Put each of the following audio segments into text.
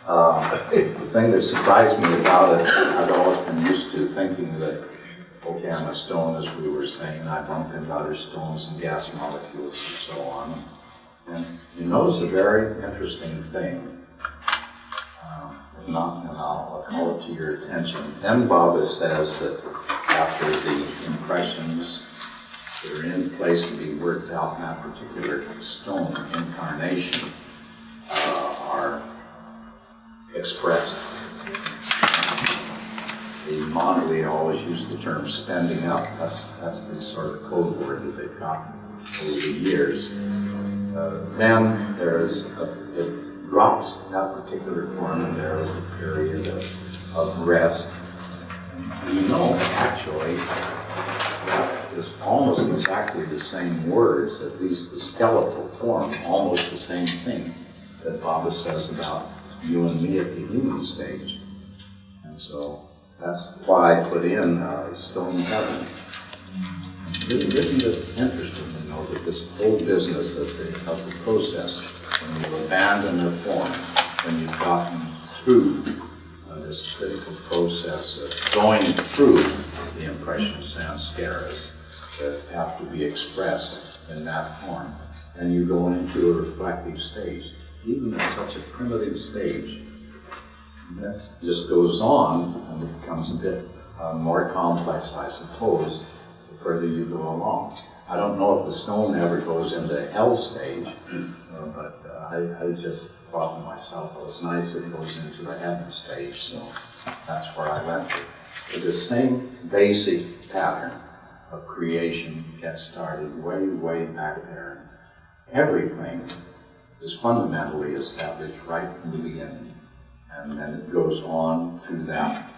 The thing that surprised me about it, I've always been used to thinking that, okay, I'm a stone, as we were saying, and I bump into other stones and gas molecules and so on. And you notice a very interesting thing. If not, then I'll call it to your attention. Then Baba says that after the impressions that are in place to be worked out in that particular stone incarnation are expressed. We always use the term spending up. That's the sort of code word that they've gotten over the years. Then it drops that particular form, and there is a period of rest. And you know, actually, that is almost exactly the same words, at least the skeletal form, almost the same thing that Baba says about you and me at the human stage. And so that's why I put in stone heaven. Isn't it interesting to know that this whole business of the process, when you abandon the form, when you've gotten through this critical process of going through the impression of samskaras that have to be expressed in that form, and you go into a reflective stage, even at such a primitive stage. This just goes on, and it becomes a bit more complex, I suppose, the further you go along. I don't know if the stone ever goes into hell stage, but I just thought to myself, well, it's nice it goes into the heaven stage, so that's where I went to. But the same basic pattern of creation gets started way, way back there. Everything is fundamentally established right from the beginning. And then it goes on through that,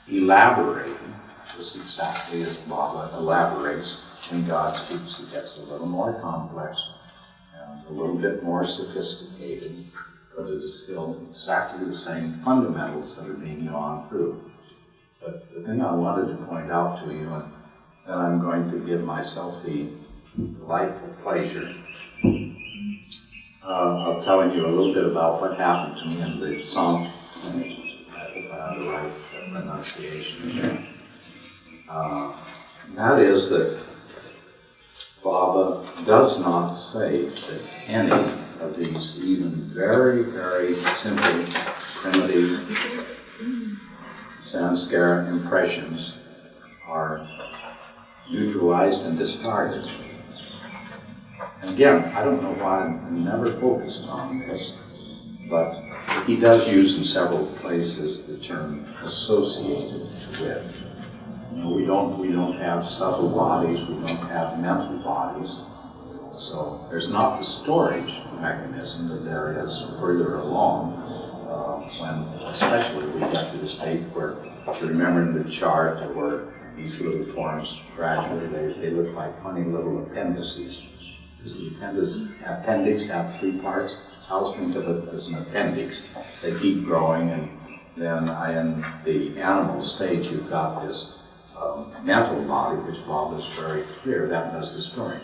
elaborating, just exactly as Baba elaborates. When God speaks, it gets a little more complex and a little bit more sophisticated, but it is still exactly the same fundamentals that are being gone through. But the thing I wanted to point out to you, and then I'm going to give myself the delightful pleasure of telling you a little bit about what happened to me in the song. The right pronunciation here. That is that Baba does not say that any of these even very, very simple, primitive samskara impressions are neutralized and discarded. And again, I don't know why I'm never focused on this, but he does use in several places the term associated with. You know, we don't have subtle bodies, we don't have mental bodies, so there's not the storage mechanism that there is further along when especially we get to the state where, if you remember in the chart, there were these little forms gradually, they look like funny little appendices. Because the appendix have three parts. I always think of it as an appendix. They keep growing, and then in the animal stage, you've got this mental body, which Bob is very clear, that does the story.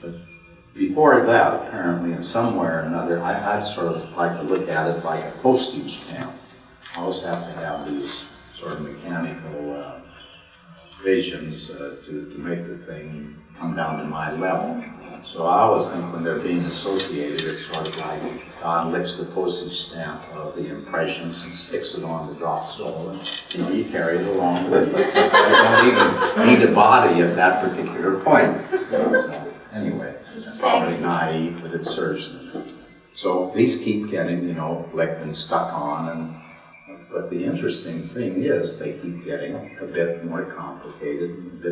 But before that, apparently, in some way or another, I'd sort of like to look at it like a postage stamp. I always have to have these sort of mechanical visions to make the thing come down to my level. So I always think when they're being associated, it's sort of like God licks the postage stamp of the impressions and sticks it on the drop soul, and you carry it along with you. You don't even need a body at that particular point. So, anyway, it's probably naive, but it serves them. So these keep getting, licked and stuck on, but the interesting thing is they keep getting a bit more complicated,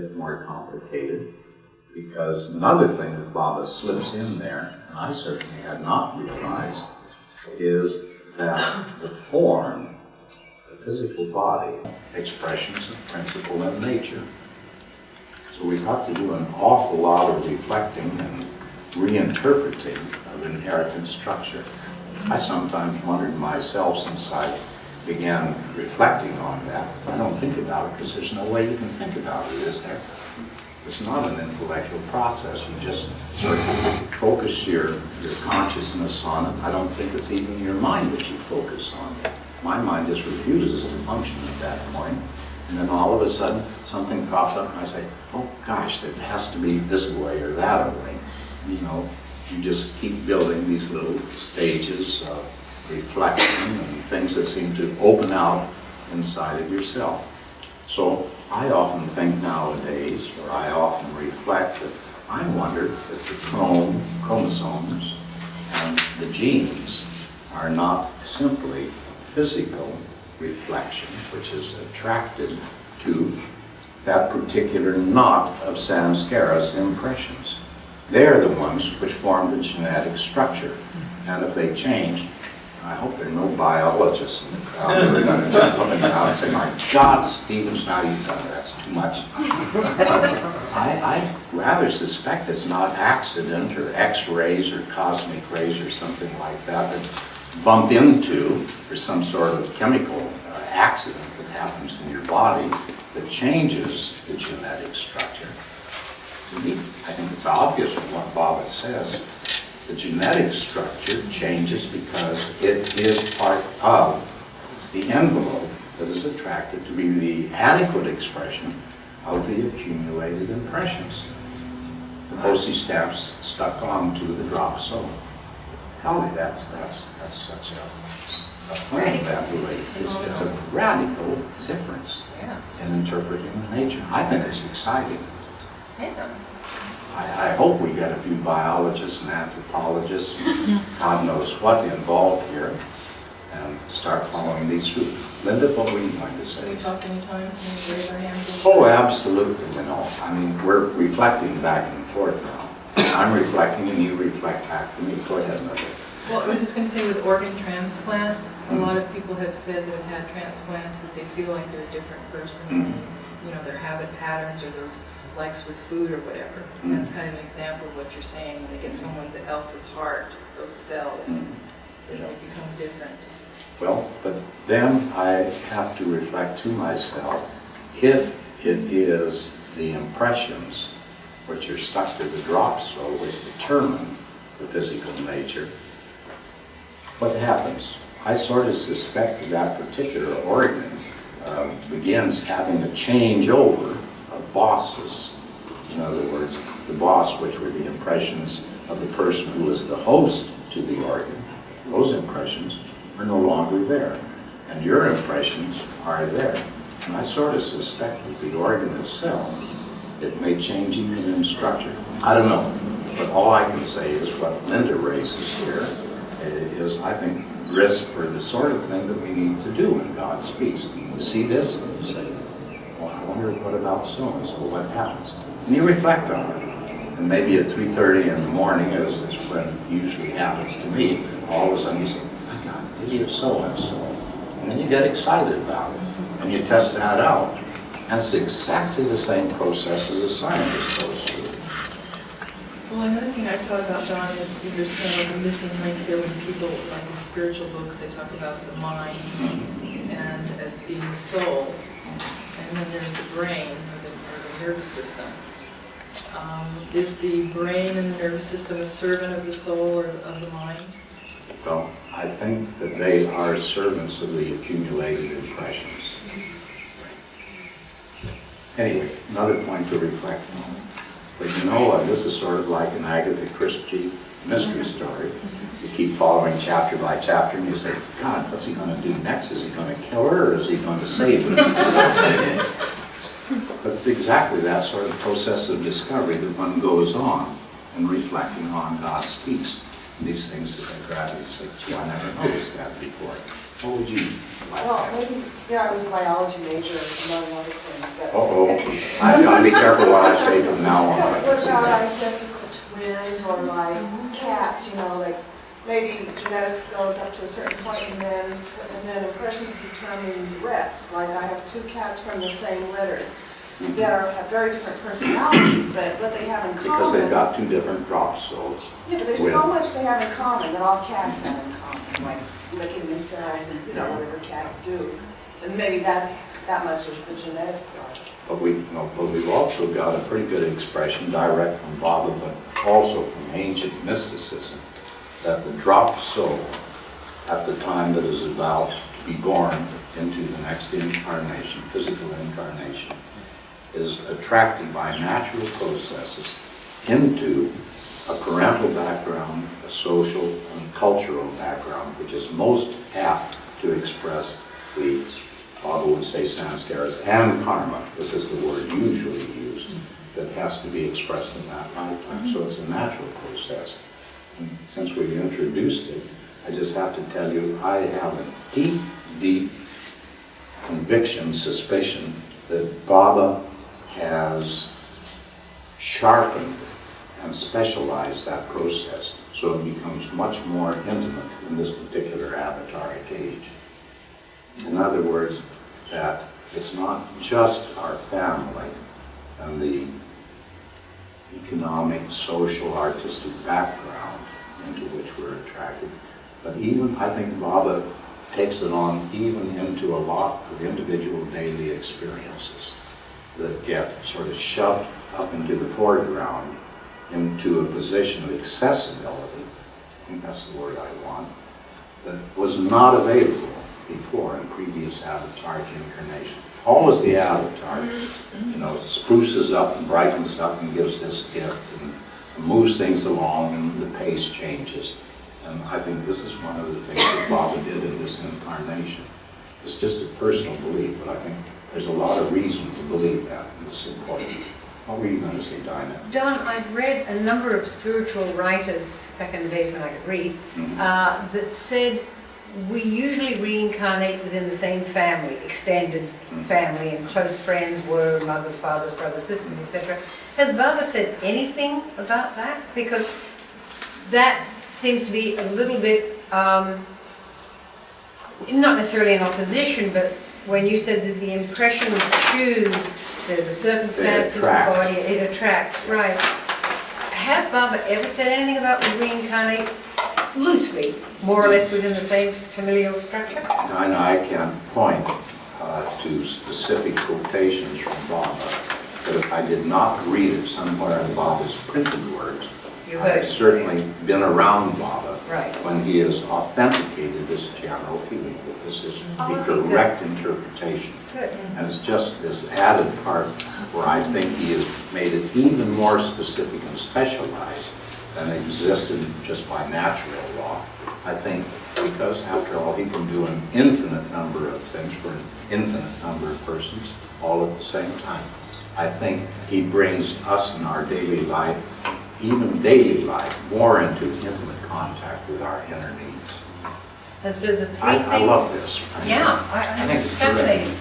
because another thing that Baba slips in there, and I certainly had not realized, is that the form, the physical body, expressions of principle and nature. So we've got to do an awful lot of reflecting and reinterpreting of inherited structure. I sometimes wondered myself, since I began reflecting on that, I don't think about it because there's no way you can think about it, is there? It's not an intellectual process. You just sort of focus your consciousness on it. I don't think it's even your mind that you focus on. My mind just refuses to function at that point. And then all of a sudden, something pops up and I say, oh gosh, it has to be this way or that way. You know, you just keep building these little stages of reflection and things that seem to open out inside of yourself. So I often think nowadays, or I often reflect, that I wonder if the chromosomes and the genes are not simply physical reflection, which is attracted to that particular knot of samskaras, impressions. They're the ones which form the genetic structure. And if they change, I hope there are no biologists in the crowd who are going to jump up and down and say, my God, Stevens, now you've done it. That's too much. I rather suspect it's not accident or X-rays or cosmic rays or something like that bump into, or some sort of chemical accident that happens in your body that changes the genetic structure. To me, I think it's obvious from what Baba says. The genetic structure changes because it is part of the envelope that is attracted to be the adequate expression of the accumulated impressions. The postage stamps stuck onto the drop soap. Golly, that's such a fundamentally, it's a radical difference in interpreting the nature. I think it's exciting. I hope we get a few biologists and anthropologists, God knows what, involved here, and start following these through. Linda, what were you going to say? Can we talk anytime? Can we raise our hands? Oh, absolutely, you know. I mean, we're reflecting back and forth now. I'm reflecting and you reflect back to me. Go ahead, Linda. Well, I was just going to say with organ transplant, a lot of people have said that have had transplants that they feel like they're a different person. You know, their habit patterns or their likes with food or whatever. And that's kind of an example of what you're saying. When they get someone else's heart, those cells, they become different. Well, but then I have to reflect to myself, if it is the impressions which are stuck to the drop soul which determine the physical nature, what happens? I sort of suspect that particular organ begins having a changeover of bosses. In other words, the boss, which were the impressions of the person who was the host to the organ, those impressions are no longer there. And your impressions are there. And I sort of suspect that the organ itself, it may change even in structure. I don't know. But all I can say is what Linda raises here is, I think, risk for the sort of thing that we need to do when God speaks. You see this, and you say, well, I wonder what about so-and-so, what happens? And you reflect on it. And maybe at 3:30 in the morning, as is when it usually happens to me, all of a sudden you say, my God, maybe it's so-and-so. And then you get excited about it, and you test that out. And it's exactly the same process as a scientist goes through. Well, another thing I thought about, John, is there's kind of a missing link here when people, like in spiritual books, they talk about the mind and as being the soul. And then there's the brain, or the nervous system. Is the brain and the nervous system a servant of the soul or of the mind? Well, I think that they are servants of the accumulated impressions. Anyway, another point to reflect on. But you know, this is sort of like an Agatha Christie mystery story. You keep following chapter by chapter and you say, God, what's he going to do next? Is he going to kill her or is he going to save her? But it's exactly that sort of process of discovery that one goes on and reflecting on God speaks. And these things that I grab and say, gee, I never noticed that before. What would you like? Well, maybe, I was a biology major, among other things. But I've got to be careful what I say from now on. What about identical twins or like cats, like maybe genetics goes up to a certain point and then impressions determine the rest. Like I have two cats from the same litter that have very different personalities, but what they have in common. Because they've got two different drop souls. Yeah, but there's so much they have in common that all cats have in common, like licking themselves and whatever cats do. And maybe that much is the genetic part. But we've also got a pretty good expression direct from Baba, but also from ancient mysticism, that the dropped soul at the time that is about to be born into the next incarnation, physical incarnation, is attracted by natural processes into a parental background, a social and cultural background, which is most apt to express the, Baba would say, sanskaras and karma. This is the word usually used that has to be expressed in that lifetime. So it's a natural process. And since we've introduced it, I just have to tell you, I have a deep, deep conviction, suspicion that Baba has sharpened and specialized that process so it becomes much more intimate in this particular avataric age. In other words, that it's not just our family and the economic, social, artistic background into which we're attracted, but even, I think Baba takes it on even into a lot of individual daily experiences that get sort of shoved up into the foreground into a position of accessibility, I think that's the word I want, that was not available before in previous avataric incarnations. Always the avatar, spruces up and brightens up and gives this gift and moves things along and the pace changes. And I think this is one of the things that Baba did in this incarnation. It's just a personal belief, but I think there's a lot of reason to believe that, and it's important. What were you going to say, Dinah? Don, I've read a number of spiritual writers back in the days when I could read that said we usually reincarnate within the same family, extended family, and close friends were mothers, fathers, brothers, sisters, etc. Has Baba said anything about that? Because that seems to be a little bit, not necessarily in opposition, but when you said that the impressions choose, the circumstances, the body, it attracts, right. Has Baba ever said anything about we reincarnate loosely, more or less within the same familial structure? I can't point to specific quotations from Baba, but if I did not read it somewhere in Baba's printed words, I've certainly been around Baba when he has authenticated this general feeling that this is the correct interpretation. Good. And it's just this added part where I think he has made it even more specific and specialized than existed just by natural law. I think because, after all, he can do an infinite number of things for an infinite number of persons all at the same time. I think he brings us in our daily life, even daily life, more into intimate contact with our inner needs. And so the three things... I love this. I think it's fascinating.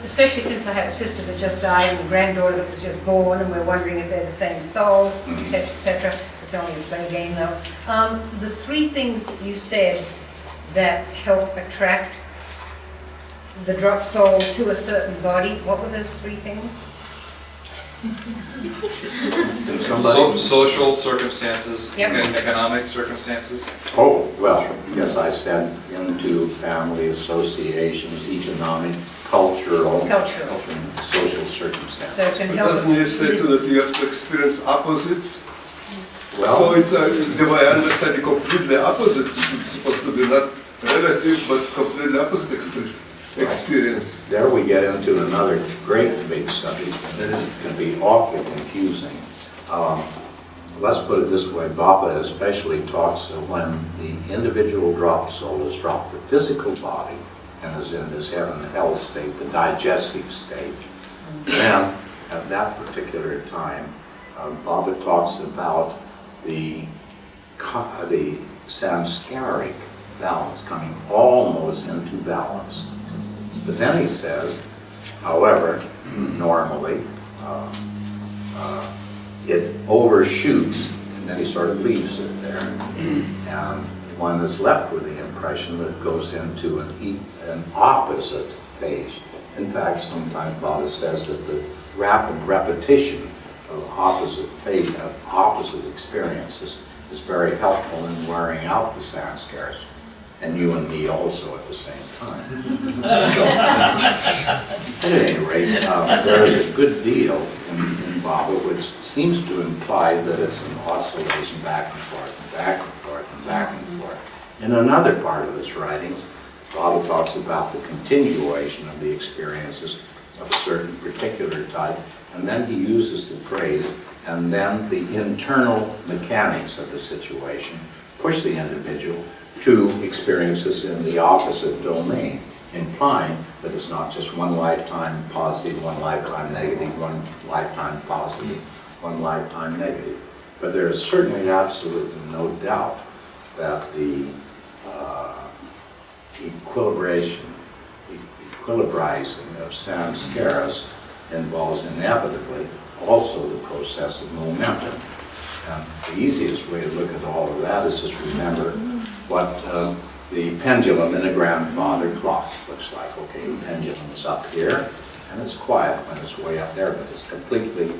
Especially since I had a sister that just died and a granddaughter that was just born, and we're wondering if they're the same soul, etc., etc. It's only a play game, though. The three things that you said that help attract the drop soul to a certain body, what were those three things? Social circumstances, Yep. economic circumstances. Oh, well, yes, I said into family associations, economic, cultural, social circumstances. So it can But help. doesn't he say too that you have to experience opposites? Well, So it's the way I understand it, completely opposite. It's supposed to be not relative, but completely opposite experience. there we get into another great big subject that can be awfully confusing. Let's put it this way, Baba especially talks of when the individual dropped soul has dropped the physical body and is in this heaven and hell state, the digestive state. Then, at that particular time, Baba talks about the samskaric balance coming almost into balance. But then he says, however, normally, it overshoots, and then he sort of leaves it there. And one is left with the impression that it goes into an opposite phase. In fact, sometimes Baba says that the rapid repetition of opposite phase, of opposite experiences, is very helpful in wearing out the sanskars. and you and me also at the same time. At any rate, there is a good deal in Baba which seems to imply that it's an oscillation back and forth, and back and forth, and back and forth. In another part of his writings, Baba talks about the continuation of the experiences of a certain particular type, and then he uses the phrase, and then the internal mechanics of the situation push the individual to experiences in the opposite domain, implying that it's not just one lifetime positive, one lifetime negative, one lifetime positive, one lifetime negative. But there is certainly absolutely no doubt that the equilibrizing of samskaras involves inevitably also the process of momentum. And the easiest way to look at all of that is just remember what the pendulum in a grandfather clock looks like. Okay, the pendulum is up here, and it's quiet when it's way up there, but it's completely,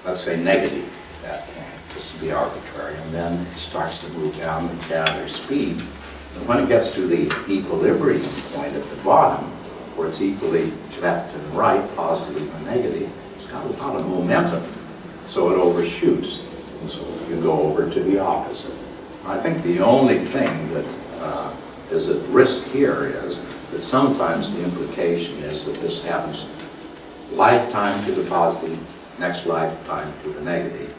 let's say, negative at that point, just to be arbitrary. And then it starts to move down and gather speed. And when it gets to the equilibrium point at the bottom, where it's equally left and right, positive and negative, it's got a lot of momentum, so it overshoots. And so you go over to the opposite. I think the only thing that is at risk here is that sometimes the implication is that this happens lifetime to the positive, next lifetime to the negative,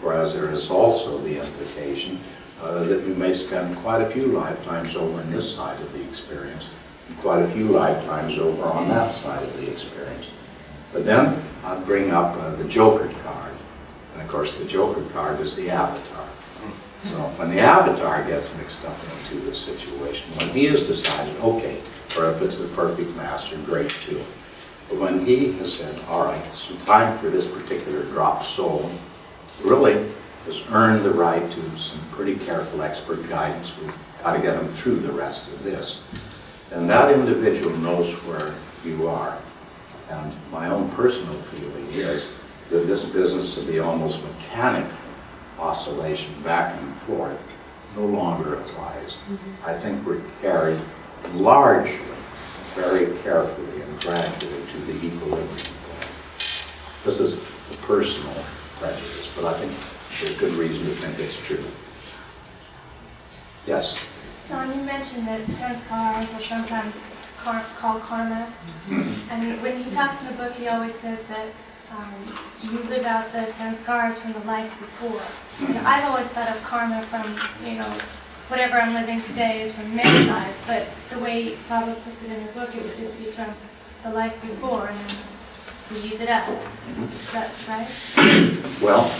whereas there is also the implication that you may spend quite a few lifetimes over on this side of the experience, and quite a few lifetimes over on that side of the experience. But then I'd bring up the Joker card. And of course the Joker card is the avatar. So when the avatar gets mixed up into the situation, when he has decided, okay, or if it's the perfect master, great too. But when he has said, all right, it's time for this particular drop soul, really has earned the right to some pretty careful expert guidance. We've got to get him through the rest of this. And that individual knows where you are. And my own personal feeling is that this business of the almost mechanical oscillation back and forth no longer applies. I think we're carried largely, very carefully and gradually to the equilibrium point. This is a personal prejudice, but I think there's good reason to think it's true. Yes? John, you mentioned that sanskaras are sometimes called karma. And when he talks in the book, he always says that you live out the sanskaras from the life before. And I've always thought of karma from, whatever I'm living today is from many lives, but the way Baba puts it in the book, it would just be from the life before, and then we use it up. Is that right? Well,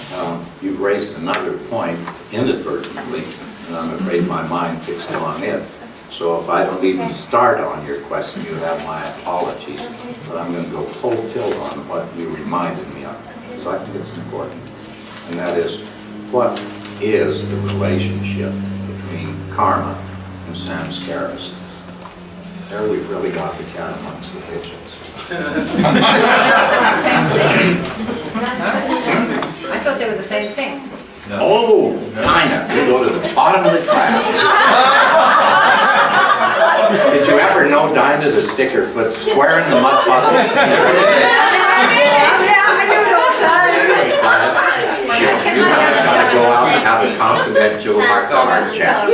you've raised another point inadvertently, and I'm afraid my mind fixed on it. So if I don't even start on your question, you have my apologies. But I'm going to go full tilt on what you reminded me of, because I think it's important. And that is, what is the relationship between karma and samskaras? There we've really got the cat amongst the pigeons. I thought they were the same thing. Oh, Dinah, you go to the bottom of the class. Did you ever know Dinah to stick her foot square in the mud puddle? You got to go out and have a confidential heart-to-heart chat.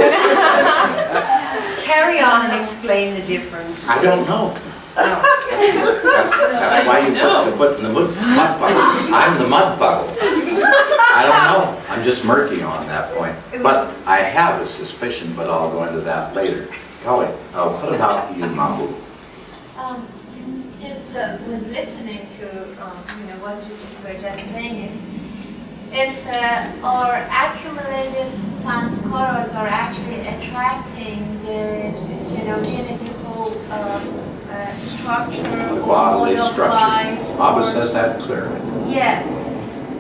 Carry on and explain the difference. I don't know. That's why you put the foot in the mud puddle. I'm the mud puddle. I don't know. I'm just murky on that point. But I have a suspicion, but I'll go into that later. Golly, what about you, Mabu? Just was listening to what you were just saying. If our accumulated sanskaras are actually attracting the genetical structure The or bodily mode of structure. life, Baba or- says that clearly. Yes,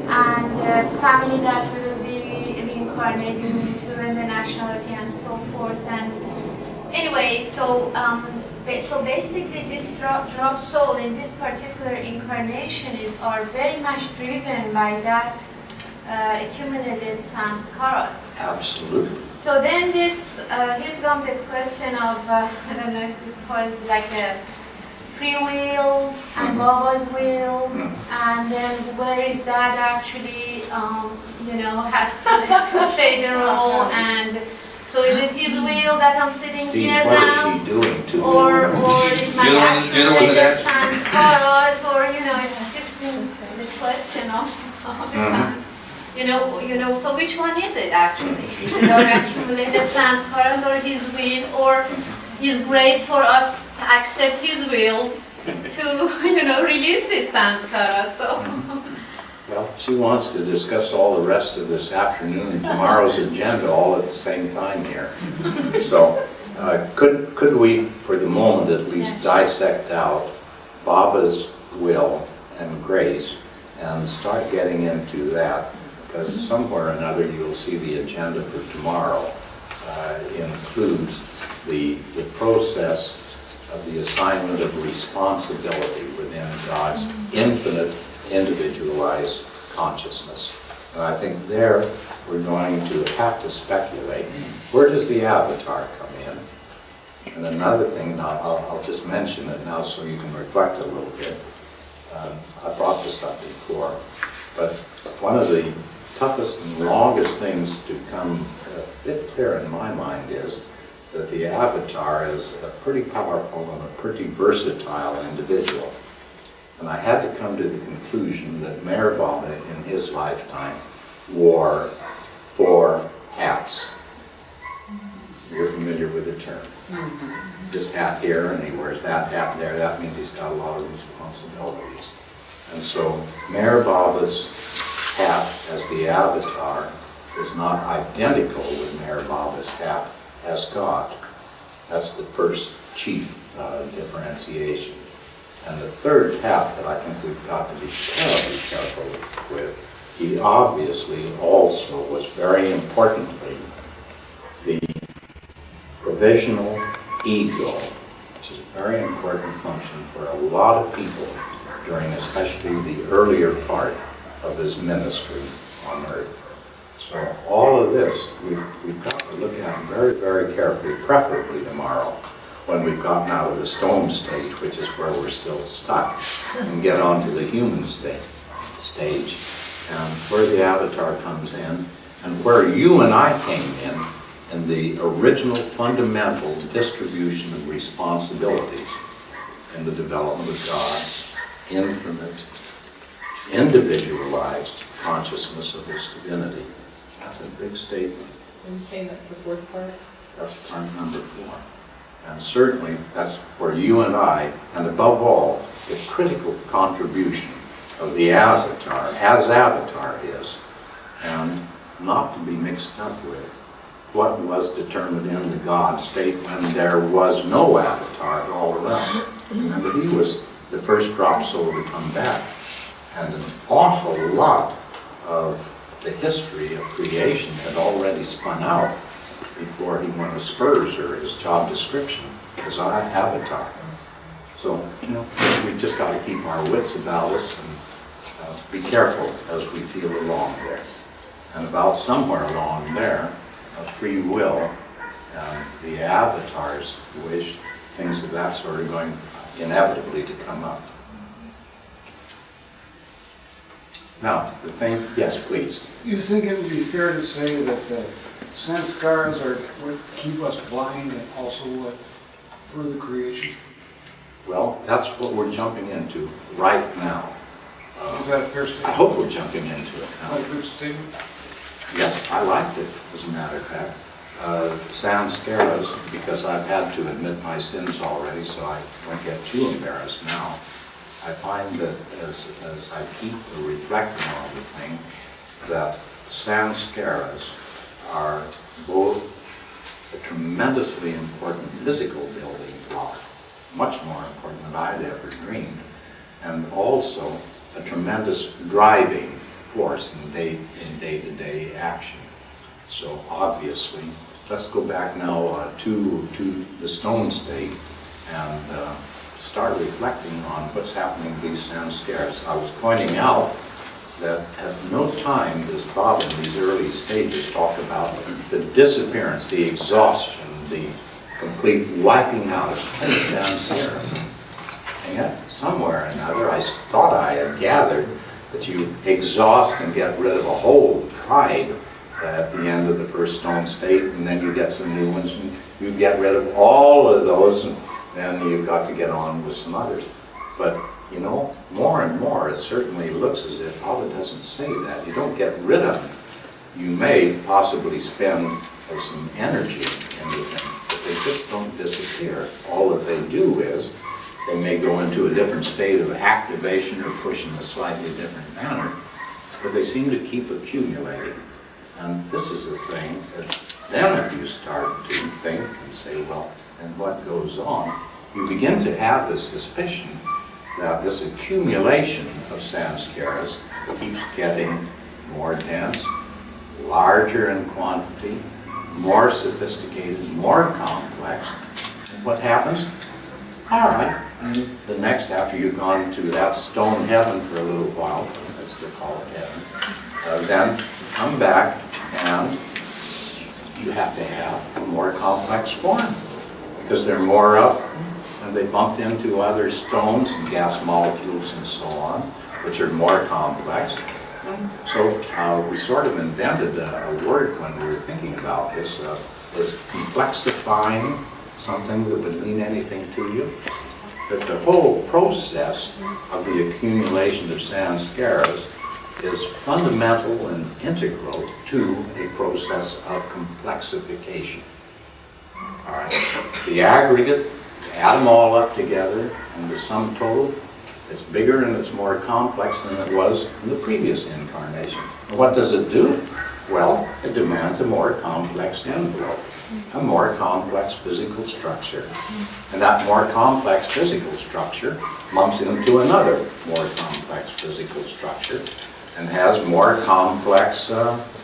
and family that we will be reincarnating into, and the nationality and so forth. And anyway, so basically this drop soul in this particular incarnation are very much driven by that accumulated sanskaras. Absolutely. So then this, here's come the question of, I don't know if this part is like a free will and Baba's will, and then where is that actually, has to play the role, and so is it his will that I'm sitting Steve, here what now? is she doing to Or you? is my You're the one accumulated that's sanskaras, or, it's just the question of all the time. So which one is it actually? Is it our accumulated sanskaras or his will, or his grace for us to accept his will to, release this sanskaras? So. Well, she wants to discuss all the rest of this afternoon and tomorrow's agenda all at the same time here. So, could we, for the moment at least, dissect out Baba's will and grace and start getting into that? Because somewhere or another you'll see the agenda for tomorrow includes the process of the assignment of responsibility within God's infinite individualized consciousness. And I think there we're going to have to speculate, where does the avatar come in? And another thing, now I'll just mention it now so you can reflect a little bit. I brought this up before, but one of the toughest and longest things to come a bit clear in my mind is that the avatar is a pretty powerful and a pretty versatile individual. And I had to come to the conclusion that Meher Baba in his lifetime wore 4 hats. You're familiar with the term. This hat here, and he wears that hat there. That means he's got a lot of responsibilities. And so Meher Baba's hat as the avatar is not identical with Meher Baba's hat as God. That's the first chief differentiation. And the third hat that I think we've got to be terribly careful with, he obviously also was very importantly the provisional ego, which is a very important function for a lot of people during especially the earlier part of his ministry on earth. So all of this we've got to look at very, very carefully, preferably tomorrow, when we've gotten out of the stone stage, which is where we're still stuck, and get on to the human stage, and where the avatar comes in, and where you and I came in the original fundamental distribution of responsibilities in the development of God's infinite, individualized consciousness of his divinity. That's a big statement. Are you saying that's the fourth part? That's part number 4. And certainly that's where you and I, and above all, the critical contribution of the avatar, as avatar is, and not to be mixed up with what was determined in the God state when there was no avatar all around. Remember, he was the first drop soul to come back, and an awful lot of the history of creation had already spun out before he won his spurs or his job description as our avatar. So, we just got to keep our wits about us and be careful as we feel along there. And about somewhere along there, free will, the avatar's wish, things of that sort are going inevitably to come up. Now, the thing, yes, please. You think it would be fair to say that the sanskars are what keep us blind and also what further creation? Well, that's what we're jumping into right now. Is that a fair I statement? hope we're jumping into it Is now. that a good statement? Yes, I liked it, as a matter of fact. Sanskaras, because I've had to admit my sins already, so I won't get too embarrassed now. I find that as I keep reflecting on the thing, that sanskaras are both a tremendously important physical building block, much more important than I'd ever dreamed, and also a tremendous driving force in day-to-day action. So obviously, let's go back now to the stone state and start reflecting on what's happening to these sanskaras. I was pointing out that at no time does Bob in these early stages talk about the disappearance, the exhaustion, the complete wiping out of any samskara. And yet, somewhere or another, I thought I had gathered that you exhaust and get rid of a whole tribe at the end of the first stone state, and then you get some new ones, and you get rid of all of those, and then you've got to get on with some others. But, you know, more and more, it certainly looks as if Baba doesn't say that. You don't get rid of them. You may possibly spend some energy into them, but they just don't disappear. All that they do is, they may go into a different state of activation or push in a slightly different manner, but they seem to keep accumulating. And this is the thing that then if you start to think and say, well, and what goes on, you begin to have this suspicion that this accumulation of samskaras keeps getting more dense, larger in quantity, more sophisticated, more complex. And what happens? All right, the next, after you've gone to that stone heaven for a little while, as they call it heaven, then come back and you have to have a more complex form because they're more up and they bumped into other stones and gas molecules and so on, which are more complex. So we sort of invented a word when we were thinking about this, is complexifying something that would mean anything to you. That the whole process of the accumulation of samskaras is fundamental and integral to a process of complexification. All right. The aggregate, add them all up together, and the sum total is bigger and it's more complex than it was in the previous incarnation. And what does it do? Well, it demands a more complex envelope, a more complex physical structure. And that more complex physical structure bumps into another more complex physical structure and has more complex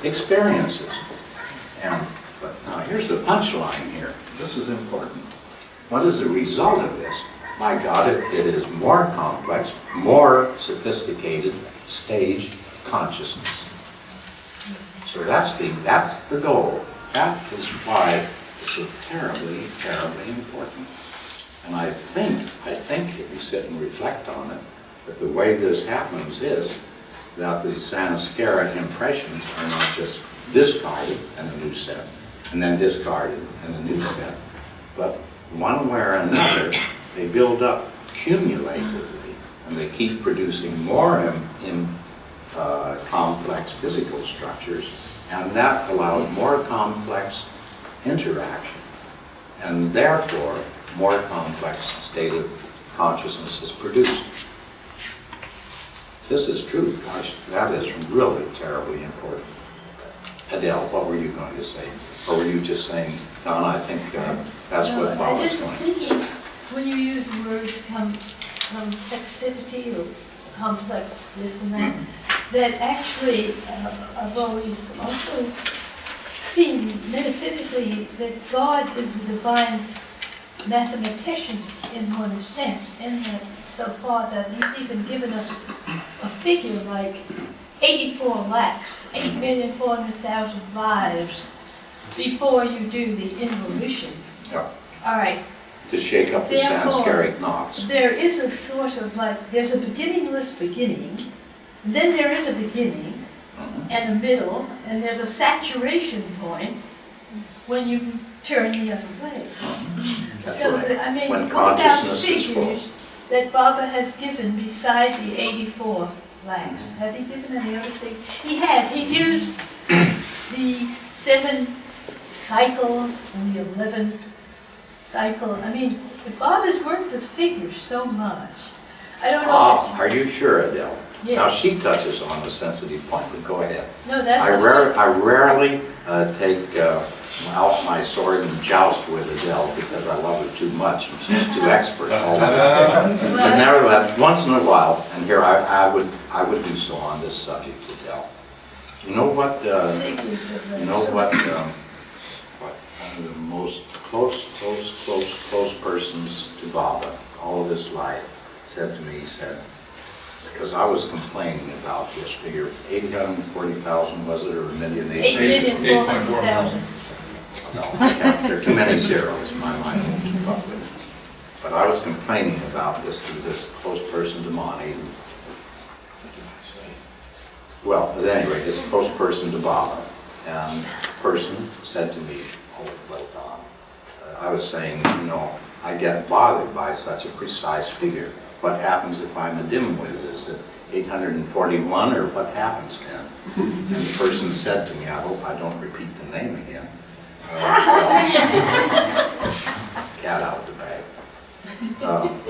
experiences. But now here's the punchline here. This is important. What is the result of this? My God, it is more complex, more sophisticated stage of consciousness. So that's the goal. That is why it's so terribly, terribly important. And I think if you sit and reflect on it, that the way this happens is that the samskara impressions are not just discarded in a new set, and then discarded in a new set, but one way or another, they build up cumulatively, and they keep producing more complex physical structures, and that allows more complex interaction, and therefore more complex state of consciousness is produced. If this is true, gosh, that is really terribly important. Adele, what were you going to say? Or were you just saying, Don, I think that's what Bob was I just was going. thinking, when you use the words complexity or complex this and that actually I've always also seen metaphysically that God is the divine mathematician in one sense, in that so far that he's even given us a figure like 84 lakhs, 8,400,000 lives before you do the involution. Yeah. All right. To shake up the samskaric knots. There is a sort of like, there's a beginningless beginning, then there is a beginning, and a middle, and there's a saturation point when you turn the other way. That's So, right. I mean, When what about consciousness is full. figures that Baba has given beside the 84 lakhs? Has he given any other figures? He has. He's used the 7 cycles and the 11 cycle. I mean, Baba's worked with figures so much. I don't know if Are you sure, Adele? Yes. Now she touches on a sensitive point, but go ahead. no, that's I rarely take out my sword and joust with Adele because I love her too much and she's too expert also. But nevertheless, once in a while, and here I would do so on this subject, Adele. You know what? figures of You know what? What one of the most close persons to Baba all of his life said to me. He said, because I was complaining about this figure, 840,000 was it, or a million? 8,400,000. No, there are too many zeros, my mind won't keep up with it. But I was complaining about this to this close person to Monty. What did I say? Well, at any rate, this close person to Baba, and the person said to me, oh, well, Don, I was saying, you know, I get bothered by such a precise figure. What happens if I'm a dimwit? Is it 841, or what happens then? And the person said to me, I hope I don't repeat the name again. Cat out of the bag.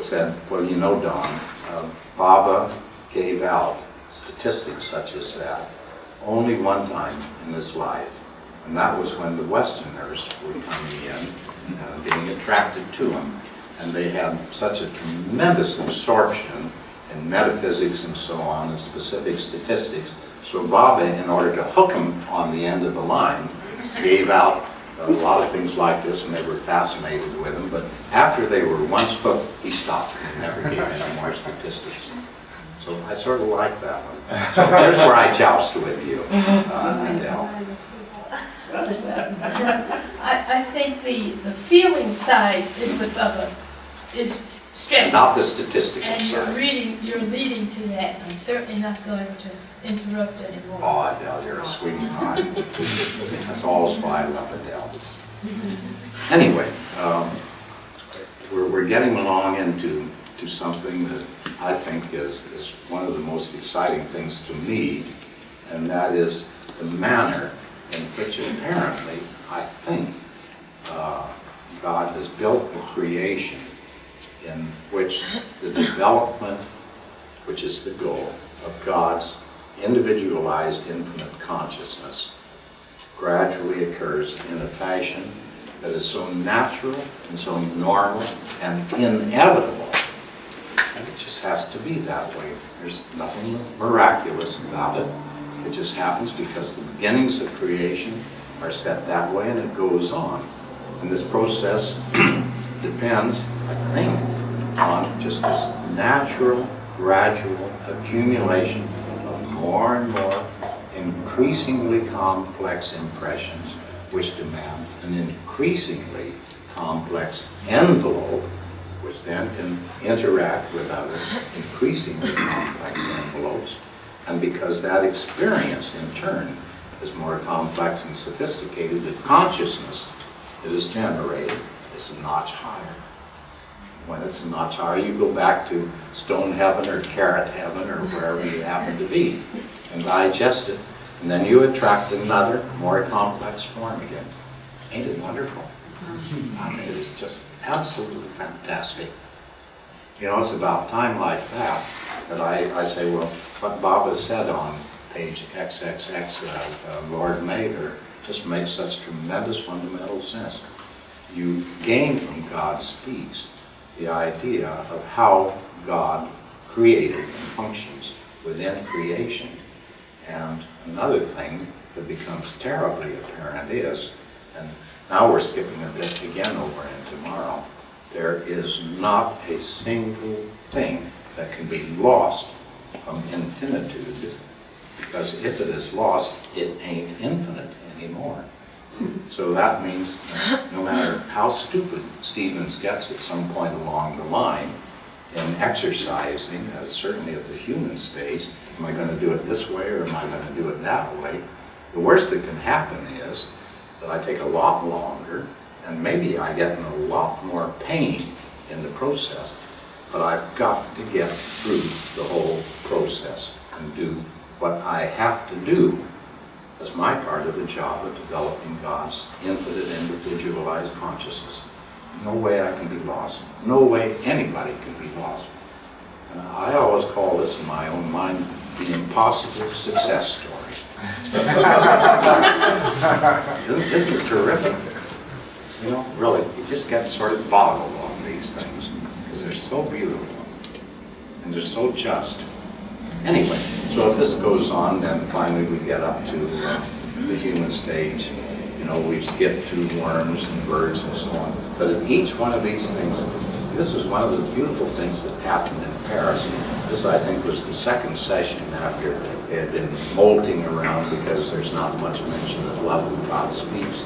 Said, well, you know, Don, Baba gave out statistics such as that only one time in his life, and that was when the Westerners were coming in and being attracted to him, and they had such a tremendous absorption in metaphysics and so on, and specific statistics. So Baba, in order to hook him on the end of the line, gave out a lot of things like this, and they were fascinated with him. But after they were once hooked, he stopped and never gave any more statistics. So I sort of like that one. So here's where I joust with you, Adele. I think the feeling side is what Bubba is stressing. Not the statistical And side. you're leading to that. I'm certainly not going to interrupt anymore. Oh, Adele, you're a sweetie pie. That's always why I love Adele. Anyway, we're getting along into something that I think is one of the most exciting things to me, and that is the manner in which apparently, I think, God has built a creation in which the development, which is the goal, of God's individualized infinite consciousness gradually occurs in a fashion that is so natural and so normal and inevitable. And it just has to be that way. There's nothing miraculous about it. It just happens because the beginnings of creation are set that way, and it goes on. And this process depends, I think, on just this natural, gradual accumulation of more and more increasingly complex impressions, which demand an increasingly complex envelope, which then can interact with other increasingly complex envelopes. And because that experience, in turn, is more complex and sophisticated, the consciousness that is generated is a notch higher. When it's a notch higher, you go back to stone heaven or carrot heaven or wherever you happen to be and digest it. And then you attract another, more complex form again. Ain't it wonderful? I mean, it is just absolutely fantastic. You know, it's about time like that I say, well, what Baba said on page XXX, Lord Mater, just makes such tremendous fundamental sense. You gain from God's speech the idea of how God created and functions within creation. And another thing that becomes terribly apparent is, and now we're skipping a bit again over in tomorrow, there is not a single thing that can be lost from infinitude, because if it is lost, it ain't infinite anymore. So that means that no matter how stupid Stevens gets at some point along the line in exercising, certainly at the human stage, am I going to do it this way or am I going to do it that way? The worst that can happen is that I take a lot longer and maybe I get in a lot more pain in the process, but I've got to get through the whole process and do what I have to do as my part of the job of developing God's infinite individualized consciousness. No way I can be lost. No way anybody can be lost. And I always call this in my own mind the impossible success story. Isn't it terrific? You know, really, you just get sort of boggled on these things because they're so beautiful and they're so just. Anyway, so if this goes on, then finally we get up to the human stage. You know, we've skipped through worms and birds and so on. But in each one of these things, this is one of the beautiful things that happened in Paris. This, I think, was the second session after it had been molting around because there's not much mention of love when God speaks.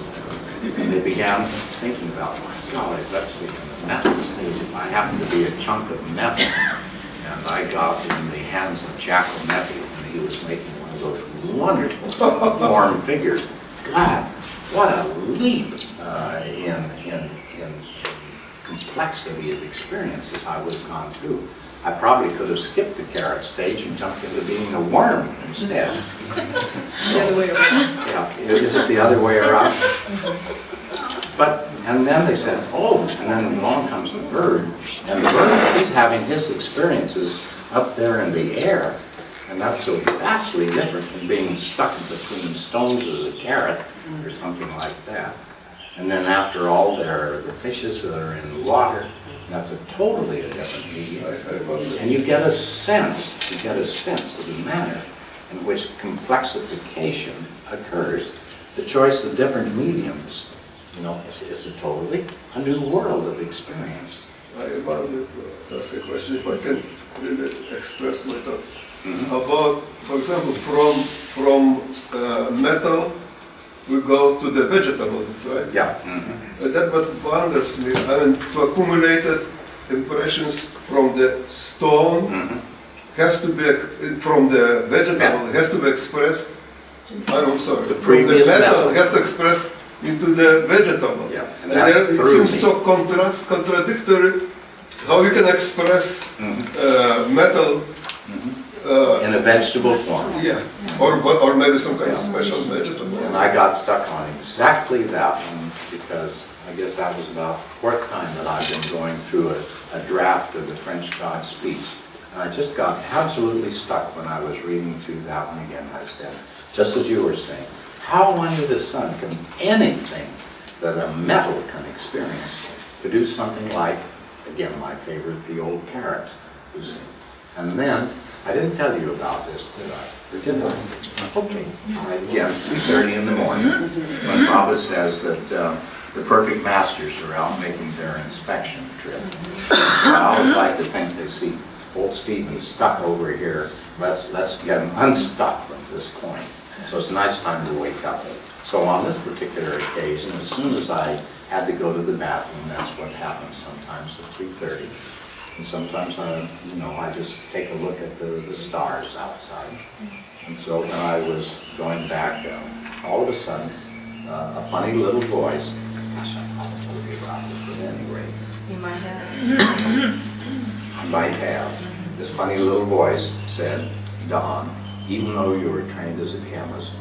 And they began thinking about, my golly, let's see, in the metal stage, if I happen to be a chunk of metal, and I got in the hands of Giacometti, and he was making one of those wonderful form figures. God, what a leap in complexity of experiences I would have gone through. I probably could have skipped the carrot stage and jumped into being a worm instead. The other way around. Yeah, is it the other way around? But, and then they said, oh, and then along comes the bird. And the bird, he's having his experiences up there in the air. And that's so vastly different from being stuck between stones as a carrot or something like that. And then after all, there are the fishes that are in water. That's a totally different medium. And you get a sense of the manner in which complexification occurs. The choice of different mediums, you know, it's a totally a new world of experience. I wanted to ask a question, if I can really express my thought. About, for example, from metal, we go to the vegetables, right? Yeah. That what wonders me. I mean, to accumulated impressions from the stone has to be, from the vegetable, has to be expressed, I'm sorry, The from the previous metal metal. has to express into the vegetable. Yeah, And and that there, it threw seems me. so contradictory how you can express metal. In a vegetable form. Yeah, or maybe some kind of special vegetable. And I got stuck on exactly that one because I guess that was about the fourth time that I've been going through a draft of the French God Speaks. And I just got absolutely stuck when I was reading through that one again. I said, just as you were saying, how under the sun can anything that a metal can experience produce something like, again, my favorite, the old parrot, you see. And then, I didn't tell you about this, did I? Or did I? Okay. All right, again, 3:30 in the morning, when Baba says that the perfect masters are out making their inspection trip. I always like to think they see old Stephen stuck over here. Let's get him unstuck from this point. So it's a nice time to wake up. So on this particular occasion, as soon as I had to go to the bathroom, that's what happens sometimes at 3:30. And sometimes I just take a look at the stars outside. And so when I was going back, all of a sudden, a funny little voice, gosh, I thought I told you about this, but anyway, You might have. I might have. This funny little voice said, Don, even though you were trained as a chemist,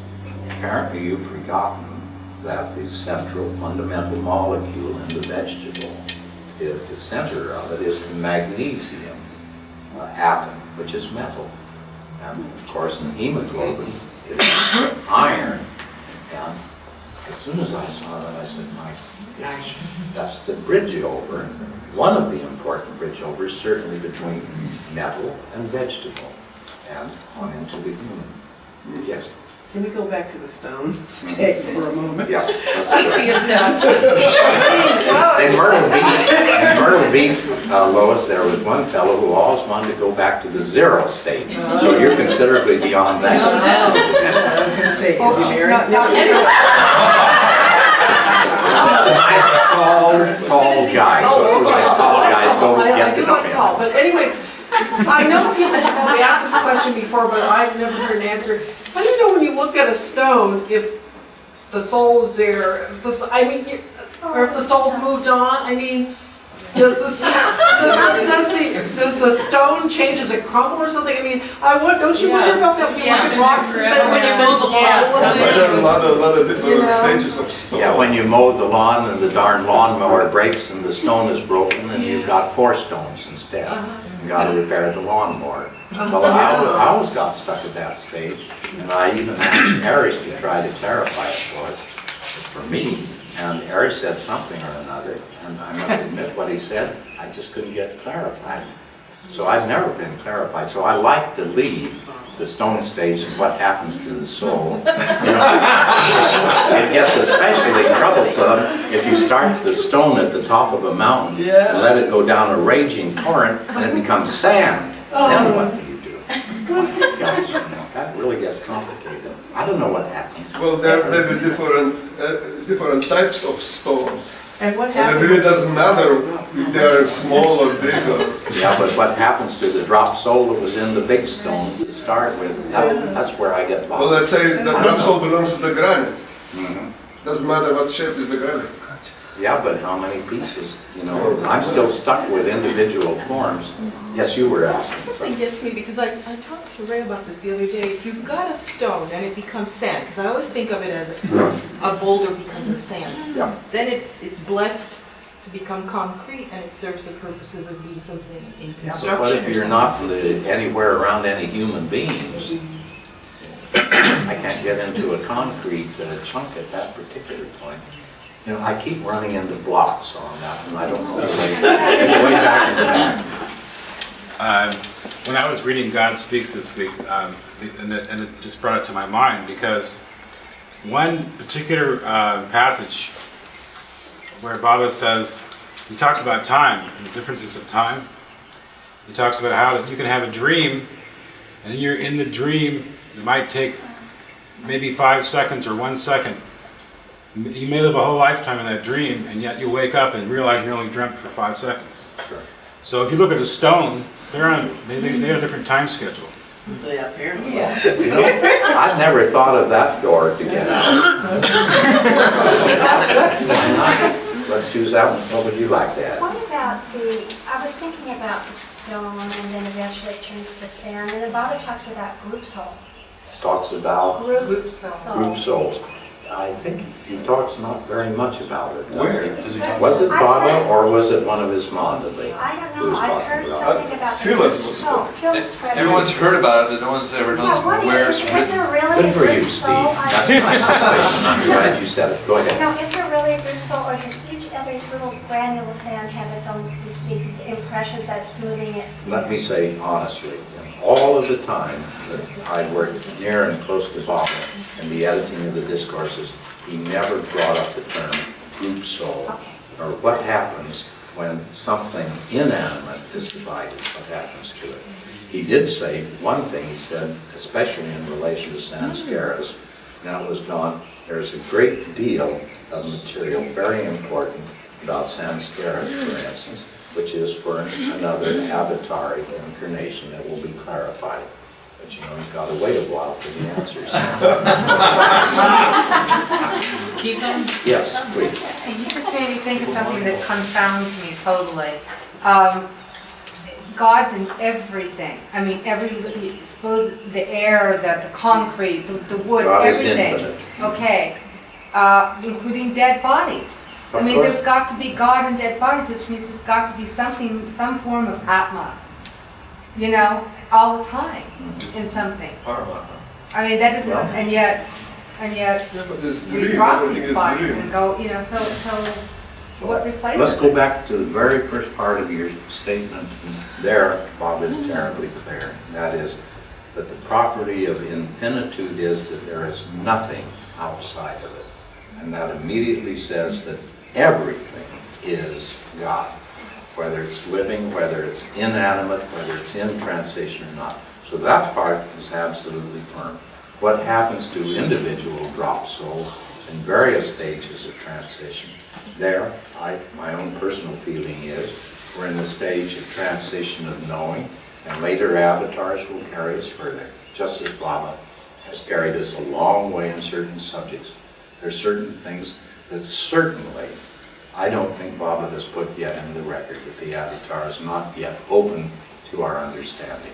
apparently you've forgotten that the central fundamental molecule in the vegetable, the center of it is the magnesium atom, which is metal. And of course in hemoglobin, it is iron. And as soon as I saw that, I said, my gosh, that's the bridge over. One of the important bridge overs, certainly between metal and vegetable, and on into the human. Yes. Can we go back to the stone state for a moment? Yeah, that's right. In Myrtle Beach, Lois, there was one fellow who always wanted to go back to the zero state. So you're considerably beyond that. I was going to say, is he married? He's a nice, tall guy. So if you like tall guys, go I get to do know like tall, him. but anyway, I know people have probably asked this question before, but I've never heard an answer. How do you know when you look at a stone if the soul is there? Or if the soul's moved on? I mean, does the stone change as it crumble or something? I mean, don't you wonder about that when you look at rocks and things? When you There's a soul in There there. are a lot of different You know? stages of stone. Yeah, when you mow the lawn and the darn lawnmower breaks and the stone is broken and you've got 4 stones instead. You got to repair the lawnmower. Well, I always got stuck at that stage, and I even asked Aries to try to clarify it for me. And Aries said something or another, and I must admit what he said, I just couldn't get clarified. So I've never been clarified. So I like to leave the stone stage and what happens to the soul. You know, it gets especially troublesome if you start the stone at the top of a mountain and let it go down a raging torrent and it becomes sand. then what do you do? My gosh, that really gets complicated. I don't know what happens. Well, there may be different types of stones. And what And happened? it really doesn't matter if they are small or big or... Yeah, but what happens to the drop soul that was in the big stone to start with? That's where I get Well, lost. let's say the drop soul belongs to the granite. Mhm. Doesn't matter what shape is the granite. Yeah, but how many pieces? You know, I'm still stuck with individual forms. Yes, you were asking Something something. gets me because I talked to Ray about this the other day. If you've got a stone and it becomes sand, because I always think of it as a boulder becoming sand, Yeah. then it's blessed to become concrete and it serves the purposes of being something in Yeah, but construction what or if you're something. not anywhere around any human beings? I can't get into a concrete chunk at that particular point. You know, I keep running into blocks on that, and I don't know the way back into that. When I was reading God Speaks this week, and it just brought it to my mind, because one particular passage where Baba says, he talks about time and the differences of time. He talks about how that you can have a dream, and then you're in the dream, it might take maybe 5 seconds or 1 second. You may live a whole lifetime in that dream, and yet you wake up and realize you only dreamt for 5 seconds. Sure. So if you look at a stone, they have a different time schedule. Yeah, apparently. You know, I've never thought of that door to get out. Let's choose that one. What would you like to add? What about I was thinking about the stone and then eventually it turns to sand, and the Bible talks about group soul. Talks about Group soul. group souls. I think he talks not very much about it. does Where he? does he talk Was it I Baba think- or was it one of his mandali? I don't who know, was I've talking heard about it? something about the Phyllis group was soul. Phyllis Frederick. Everyone's heard about it, but no one's ever knows Yeah, what where is, it's is written. there really Good a for you, group Steve. soul? That's nice. I'm glad you said it. Go ahead. No, is there really a group soul, or does every little granule of sand have its own distinct impressions as it's moving it? Let me say honestly, in all of the time that I worked near and close to Baba in the editing of the discourses, he never brought up the term group soul, Okay. or what happens when something inanimate is divided, what happens to it. He did say one thing, he said, especially in relation to samskaras, now was gone, there's a great deal of material, very important, about samskaras, for instance, which is for another avataric incarnation that will be clarified. But you know, you've got to wait a while for the answers. Keep them. Yes, please. You just made me think of something that confounds me totally. God's in everything. I mean, suppose the air, the concrete, the wood, God is everything. infinite. Okay, including dead bodies. Of I mean, course. there's got to be God in dead bodies, which means there's got to be something, some form of Atma. You know, all the time in something. I mean, that isn't, Well. and yet, Yeah, but it's we dream, drop everything these is bodies dream. and go, you know, so what replaces Let's it? go back to the very first part of your statement. There, Bob is terribly clear. That is that the property of infinitude is that there is nothing outside of it. And that immediately says that everything is God. Whether it's living, whether it's inanimate, whether it's in transition or not. So that part is absolutely firm. What happens to individual drop souls in various stages of transition? There, my own personal feeling is, we're in the stage of transition of knowing, and later avatars will carry us further, just as Baba has carried us a long way in certain subjects. There are certain things that certainly, I don't think Baba has put yet in the record, that the avatar is not yet open to our understanding.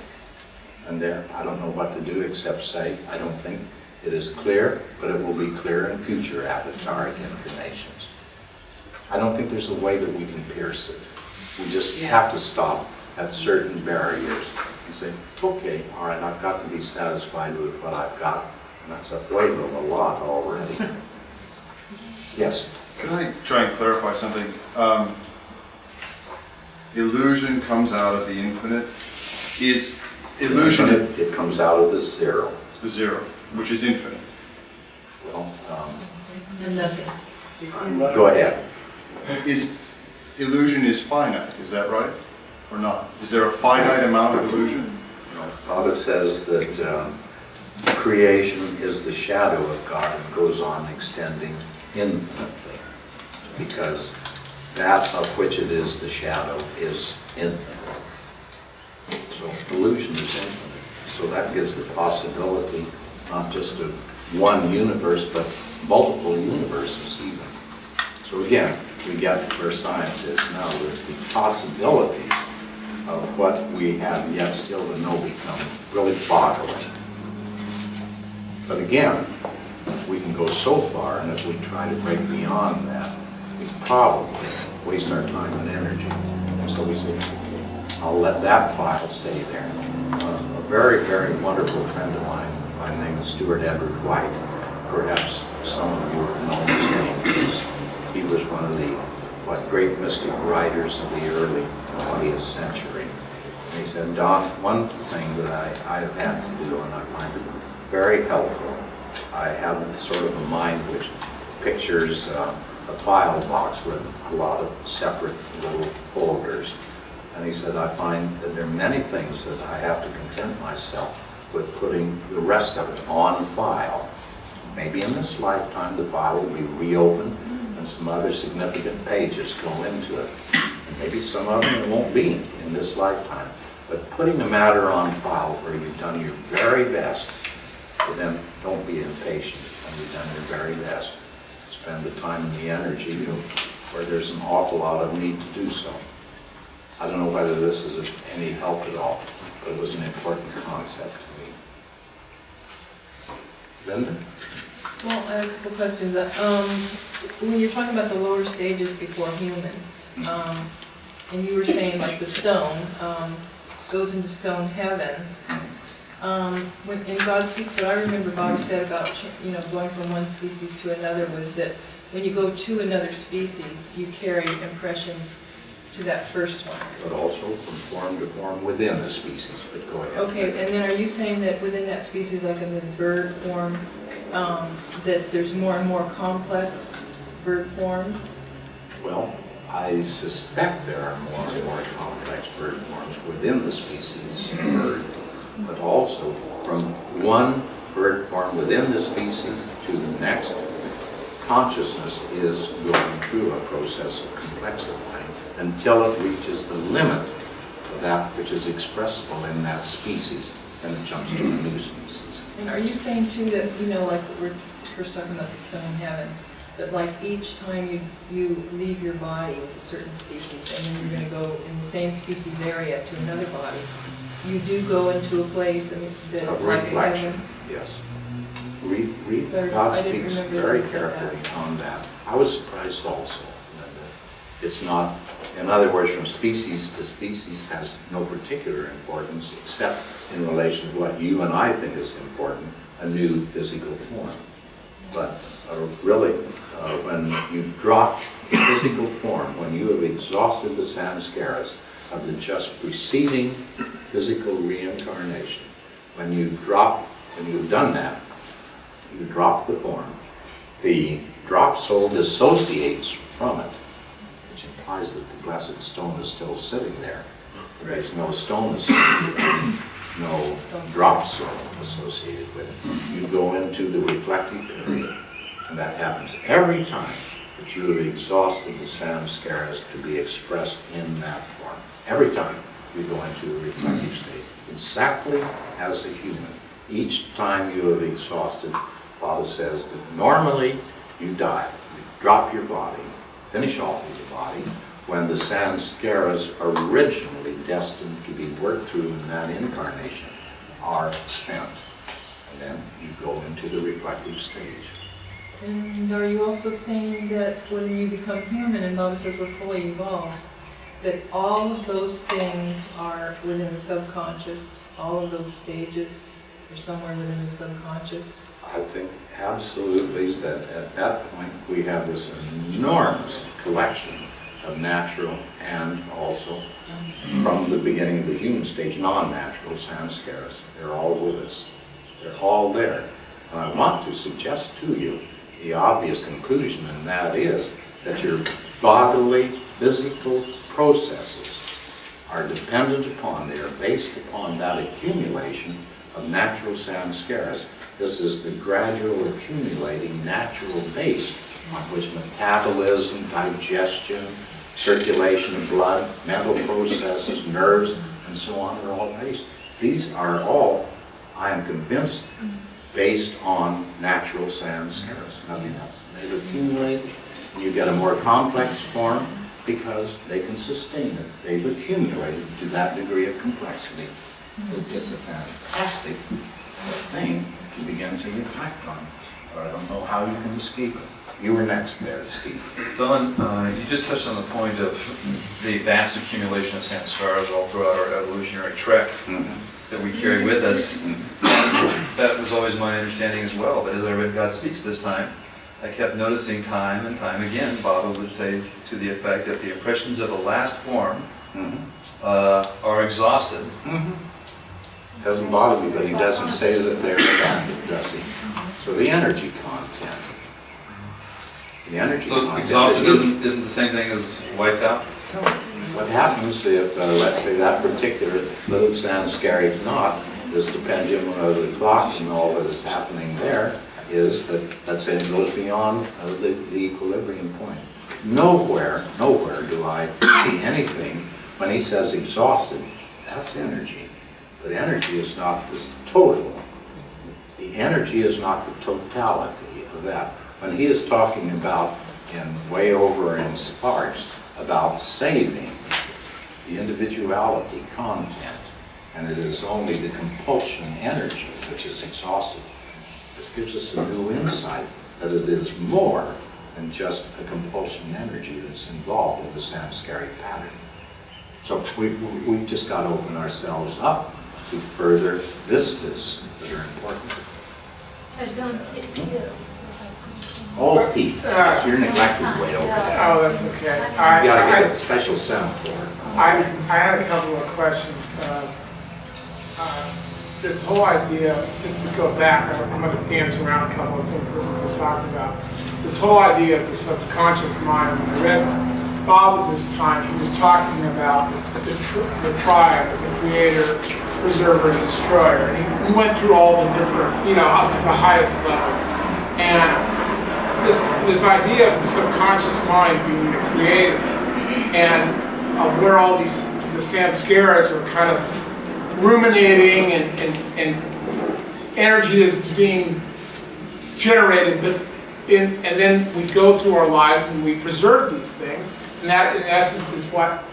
And there, I don't know what to do except say, I don't think it is clear, but it will be clear in future avataric incarnations. I don't think there's a way that we can pierce it. We just have to stop at certain barriers and say, okay, all right, I've got to be satisfied with what I've got. And that's a wave of a lot already. Yes? Can I try and clarify something? Illusion comes out of the infinite. Is illusion It comes out of the zero. the zero, which is infinite? Well, And nothing. go ahead. Is illusion is finite? Is that right? or not? Is there a finite amount of illusion? Baba says that creation is the shadow of God and goes on extending infinitely, because that of which it is the shadow is infinite. So illusion is infinite. So that gives the possibility not just of one universe, but multiple universes even. So again, we get where science is now, with the possibilities of what we have yet still to know become really boggling. But again, we can go so far, and if we try to break beyond that, we probably waste our time and energy. And so we say, I'll let that file stay there. A very, very wonderful friend of mine by the name of Stuart Edward White, perhaps some of you have known his name, because he was one of the great mystic writers of the early 20th century. And he said, Don, one thing that I've had to do, and I find it very helpful, I have sort of a mind which pictures a file box with a lot of separate little folders. And he said, I find that there are many things that I have to content myself with putting the rest of it on file. Maybe in this lifetime the file will be reopened and some other significant pages go into it. And maybe some of them it won't be in this lifetime. But putting the matter on file where you've done your very best, but then don't be impatient when you've done your very best. Spend the time and the energy where there's an awful lot of need to do so. I don't know whether this is of any help at all, but it was an important concept to me. Linda? Well, I have a couple questions. When you're talking about the lower stages before human, and you were saying like the stone goes into stone heaven. When in God Speaks, what I remember Baba said about going from one species to another was that when you go to another species, you carry impressions to that first one. But also from form to form within the species, but go ahead. Okay, and then are you saying that within that species, like in the bird form, that there's more and more complex bird forms? Well, I suspect there are more and more complex bird forms within the species bird, but also from one bird form within the species to the next, consciousness is going through a process of complexifying until it reaches the limit of that which is expressible in that species, and it jumps to a new species. And are you saying too that, like we're first talking about the stone heaven, that like each time you leave your body as a certain species, and then you're going to go in the same species area to another body, you do go into a place that is like reflection, heaven? yes. Sorry, God I didn't speaks remember very you said carefully on that. I was surprised also. It's not, in other words, from species to species has no particular importance except in relation to what you and I think is important, a new physical form. But really, when you drop the physical form, when you have exhausted the samskaras of the just preceding physical reincarnation, when you've done that, you drop the form. The drop soul dissociates from it, which implies that the blessed stone is still sitting there. There's no stone associated with it, no drop soul associated with it. You go into the reflective period, and that happens every time that you have exhausted the samskaras to be expressed in that form. Every time you go into a reflective state, exactly as a human. Each time you have exhausted, Baba says that normally you die. You drop your body, finish off with the body, when the samskaras originally destined to be worked through in that incarnation are spent. And then you go into the reflective stage. And are you also saying that when you become human, and Baba says we're fully evolved, that all of those things are within the subconscious, all of those stages are somewhere within the subconscious? I think absolutely that at that point we have this enormous collection of natural and also from the beginning of the human stage, non-natural samskaras. They're all with us. They're all there. And I want to suggest to you the obvious conclusion, and that is that your bodily, physical processes are dependent upon, they are based upon that accumulation of natural samskaras. This is the gradual accumulating natural base on which metabolism, digestion, circulation of blood, mental processes, nerves, and so on are all based. These are all, I am convinced, based on natural samskaras, nothing else. They've accumulated, and you get a more complex form because they can sustain it. They've accumulated to that degree of complexity. It's a fantastic thing to begin to reflect on, but I don't know how you can escape it. You were next there, Steve. Don, you just touched on the point of the vast accumulation of samskaras all throughout our evolutionary trek that we carry with us. That was always my understanding as well, but as I read God Speaks this time, I kept noticing time and time again, Baba would say to the effect that the impressions of the last form are exhausted. Doesn't bother me, but he doesn't say that they're effective, does he? So the energy content. The energy So content. exhausted isn't the same thing as wiped out? What happens if, let's say, that particular little samskaric knot is the pendulum of the clock and all that is happening there is that, let's say, it goes beyond the equilibrium point. Nowhere do I see anything when he says exhausted. That's energy. But energy is not the total. The energy is not the totality of that. When he is talking about, in way over in Sparks, about saving the individuality content, and it is only the compulsion energy which is exhausted. This gives us a new insight that it is more than just a compulsion energy that's involved in the samskaric pattern. So we've just got to open ourselves up to further vistas that are important. So Don, Oh, Pete, you're neglected way over there. Oh, that's okay. You gotta get a special sound for it. I had a couple of questions. This whole idea, just to go back, I'm going to dance around a couple of things that we've been talking about. This whole idea of the subconscious mind, when I read Bob at this time, he was talking about the triad, the creator, preserver, and destroyer. And we went through all the different, up to the highest level. And this idea of the subconscious mind being the creator, and where all the samskaras are kind of ruminating and energy is being generated, and then we go through our lives and we preserve these things, and that in essence is what,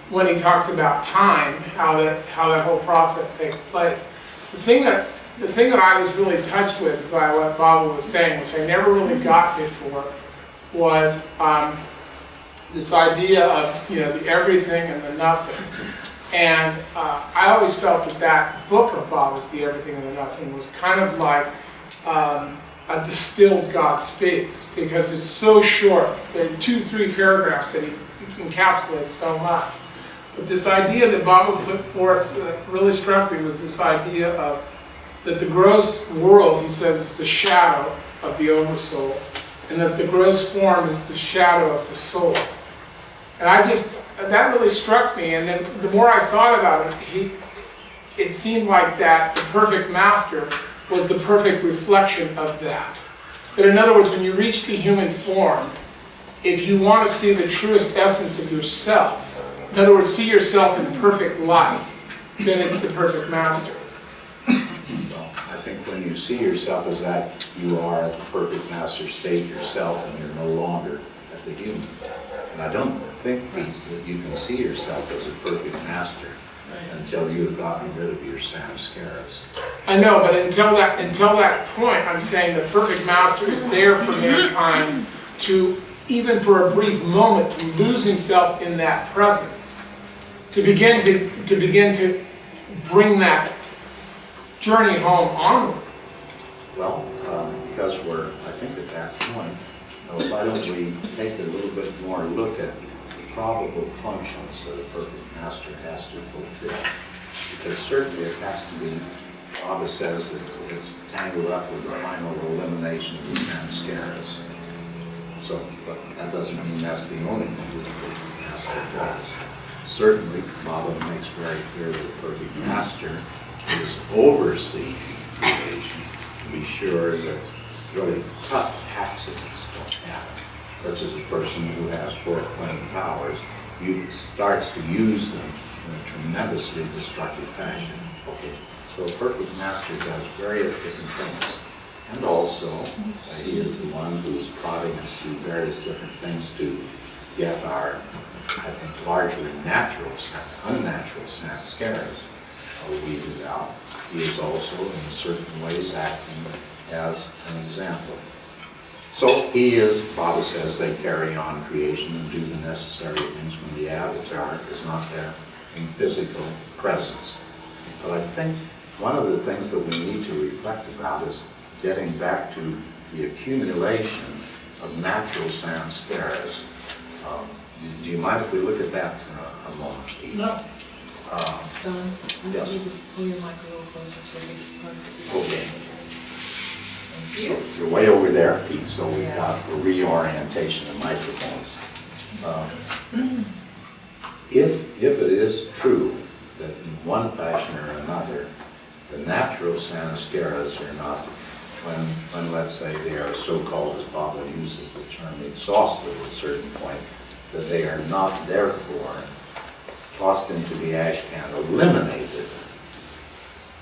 when he talks about time, how that whole process takes place. The thing that I was really touched with by what Baba was saying, which I never really got before, was this idea of the everything and the nothing. And I always felt that book of Baba's, The Everything and the Nothing, was kind of like a distilled God Speaks, because it's so short. There are 2-3 paragraphs that he encapsulates so much. But this idea that Baba put forth that really struck me was this idea of that the gross world, he says, is the shadow of the oversoul, and that the gross form is the shadow of the soul. And that really struck me, and then the more I thought about it, it seemed like that the perfect master was the perfect reflection of that. That in other words, when you reach the human form, if you want to see the truest essence of yourself, in other words, see yourself in perfect light, then it's the perfect master. Well, I think when you see yourself as that, you are at the perfect master state yourself, and you're no longer at the human. And I don't think, Pete, that you can see yourself as a perfect master until you've gotten rid of your samskaras. I know, but until that point, I'm saying the perfect master is there for mankind to, even for a brief moment, to lose himself in that presence, to begin to bring that journey home onward. Well, because we're, I think, at that point, why don't we take a little bit more look at the probable functions that a perfect master has to fulfill? Because certainly it has to be, Baba says, it's tangled up with the final elimination of the samskaras. So, but that doesn't mean that's the only thing that the perfect master does. Certainly, Baba makes very clear that the perfect master is overseeing creation to be sure that really tough accidents don't happen, such as a person who has foreplane powers starts to use them in a tremendously destructive fashion. Okay, so a perfect master does various different things. And also, he is the one who's prodding us through various different things to get our, I think, largely unnatural samskaras weeded out. He is also, in certain ways, acting as an example. So he is, Baba says, they carry on creation and do the necessary things when the avatar is not there in physical presence. But I think one of the things that we need to reflect about is getting back to the accumulation of natural samskaras. Do you mind if we look at that for a moment, Pete? No. Don, yes. you need to pull your mic a little closer so we can start. Okay. Thank you. So you're way over there, Pete, so we've got a reorientation of microphones. If it is true that in one fashion or another, the natural samskaras are not, when let's say they are so-called, as Baba uses the term, exhausted at a certain point, that they are not therefore tossed into the ash can, eliminated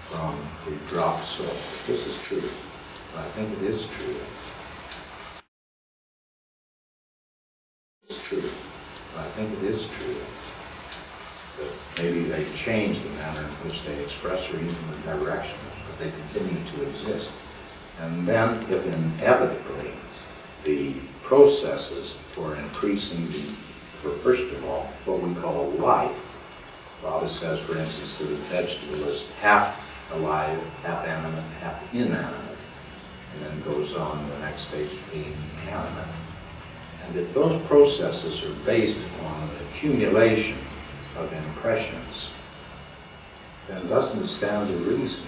from the dropped soil. This is true. I think it is true. It's true. I think it is true. That maybe they change the manner in which they express or even the direction, but they continue to exist. And then, if inevitably, the processes for increasing first of all, what we call life, Baba says, for instance, that a vegetable is half alive, half animate, half inanimate, and then goes on to the next stage of being animate. And if those processes are based on an accumulation of impressions, then doesn't it stand to reason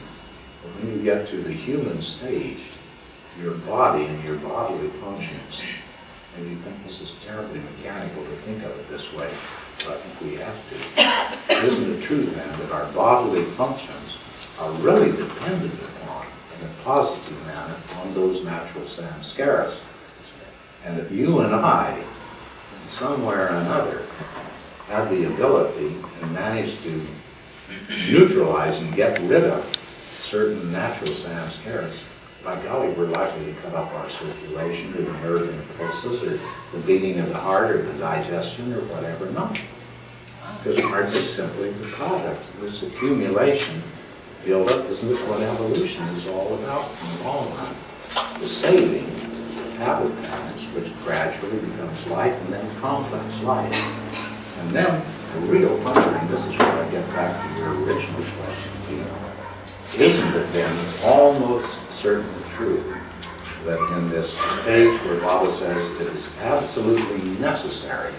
that when you get to the human stage, your body and your bodily functions, and you think this is terribly mechanical to think of it this way, but I think we have to. Isn't it true then that our bodily functions are really dependent upon, in a positive manner, on those natural samskaras? And if you and I, in some way or another, have the ability and manage to neutralize and get rid of certain natural samskaras, by golly, we're likely to cut off our circulation or the nerve impulses or the beating of the heart or the digestion or whatever. No. Because heart is simply the product of this accumulation, build-up. Isn't this what evolution is all about in the long run? The saving habit patterns, which gradually becomes life and then complex life. And then the real puncher, and this is where I get back to your original question, Peter, isn't it then almost certainly true that in this stage where Baba says it is absolutely necessary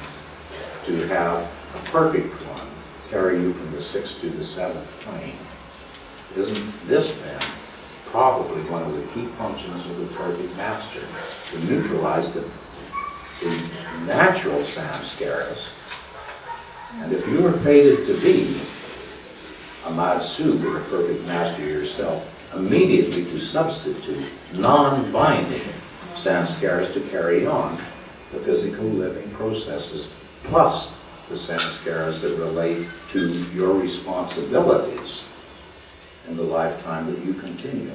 to have a perfect one carry you from the 6th to the 7th plane, isn't this then probably one of the key functions of the perfect master, to neutralize the natural samskaras? And if you are fated to be a Matsub or a perfect master yourself, immediately to substitute non-binding samskaras to carry on the physical living processes, plus the samskaras that relate to your responsibilities in the lifetime that you continue.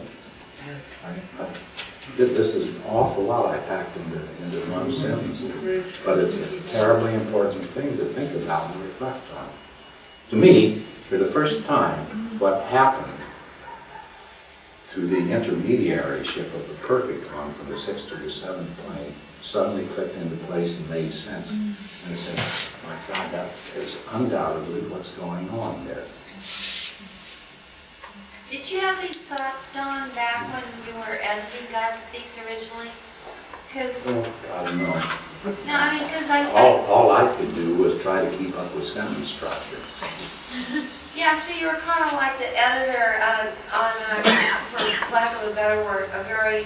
This is an awful lot I packed into one sentence, but it's a terribly important thing to think about and reflect on. To me, for the first time, what happened to the intermediaryship of the perfect one from the 6th to the 7th plane suddenly clicked into place and made sense. And I said, my God, that is undoubtedly what's going on there. Did you have these thoughts, Don, back when you were editing God Speaks originally? Because, God, no. no, I mean, because I All I could do was try to keep up with sentence structure. yeah, so you were kind of like the editor on for lack of a better word, a very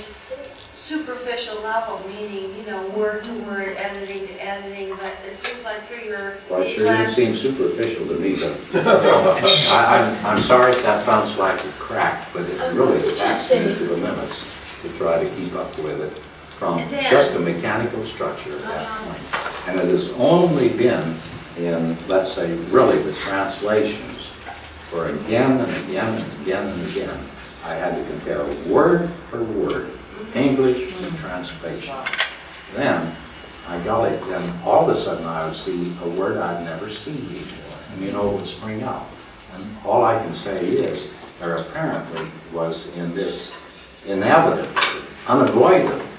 superficial level, meaning, you know, word to word, editing to editing, but it seems like through your. Well, it sure didn't seem superficial to me, but I'm sorry if that sounds like a crack, but it really taxed me to the limits to try to keep up with it from just a mechanical structure at that point. And it has only been in, let's say, really the translations, where again and again and again and again, I had to compare word for word, English and translation. Then, I got it, then all of a sudden I would see a word I'd never seen before, and you know it would spring out. And all I can say is, there apparently was in this inevitably, unavoidably,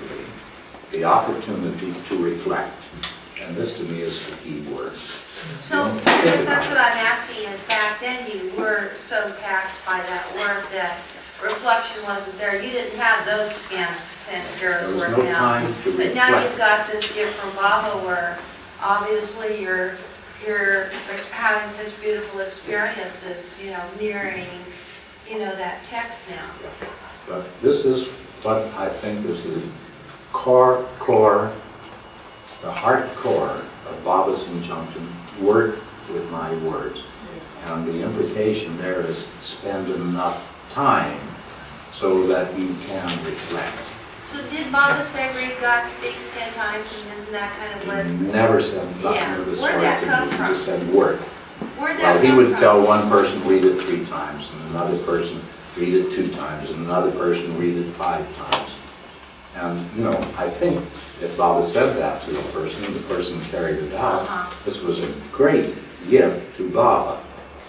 the opportunity to reflect. And this to me is the key word. So, I guess that's what I'm asking, is back then you were so taxed by that word that reflection wasn't there. You didn't have those sanskaras There was working no out. time to But now reflect. you've got this gift from Baba where obviously you're having such beautiful experiences, you know, mirroring, you know, that text now. But this is what I think is the the heart core of Baba's injunction, work with my words. And the implication there is spend enough time so that you can reflect. So did Baba say read God speaks 10 times, and isn't that kind of what? He never said nothing Yeah. of the Where'd sort that to come me. He from? just said work. Where'd that Well, he come would from? tell one person read it 3 times, and another person read it 2 times, and another person read it 5 times. And, you know, I think if Baba said that to the person carried it out. This was a great gift to Baba.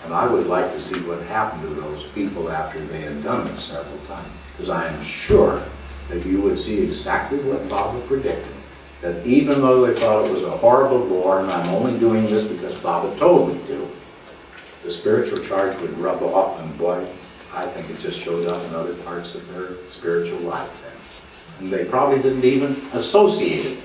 And I would like to see what happened to those people after they had done it several times. Because I am sure that you would see exactly what Baba predicted. That even though they thought it was a horrible war, and I'm only doing this because Baba told me to, the spiritual charge would rub off, and boy, I think it just showed up in other parts of their spiritual life then. And they probably didn't even associate it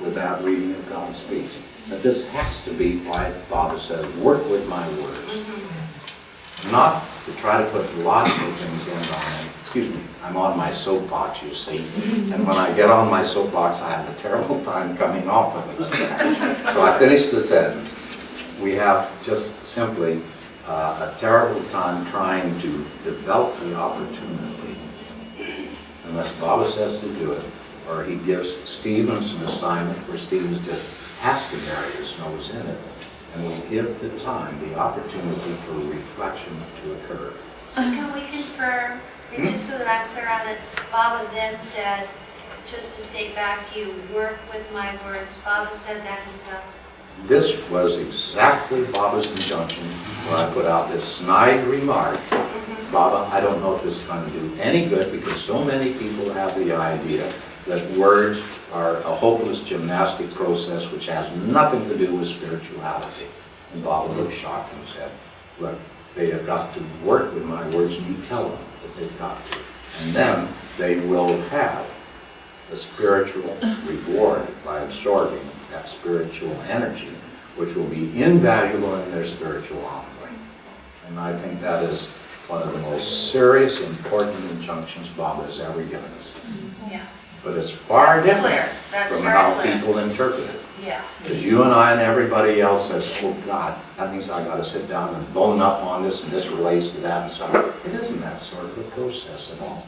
with that reading of God's speech. But this has to be why Baba says, work with my words. Not to try to put logical things in on it. Excuse me, I'm on my soapbox, you see. And when I get on my soapbox, I have a terrible time coming off of it. So I finish the sentence. We have just simply a terrible time trying to develop the opportunity. Unless Baba says to do it, or he gives Stevens an assignment where Stevens just has to bury his nose in it, and will give the time, the opportunity for reflection to occur. So can we confirm, and just so that I'm clear on it, Baba then said, just to state back to you, work with my words. Baba said that himself. This was exactly Baba's injunction when I put out this snide remark. Baba, I don't know if this is going to do any good because so many people have the idea that words are a hopeless gymnastic process which has nothing to do with spirituality. And Baba looked shocked and said, look, they have got to work with my words, and you tell them that they've got to. And then they will have the spiritual reward by absorbing that spiritual energy, which will be invaluable in their spiritual ongoing. And I think that is one of the most serious, important injunctions Baba has ever given us. Yeah. But it's far That's different clear. That's from very how clear. people interpret it. Yeah. Because you and I and everybody else says, oh God, that means I got to sit down and bone up on this, and this relates to that, and so it isn't that sort of a process at all.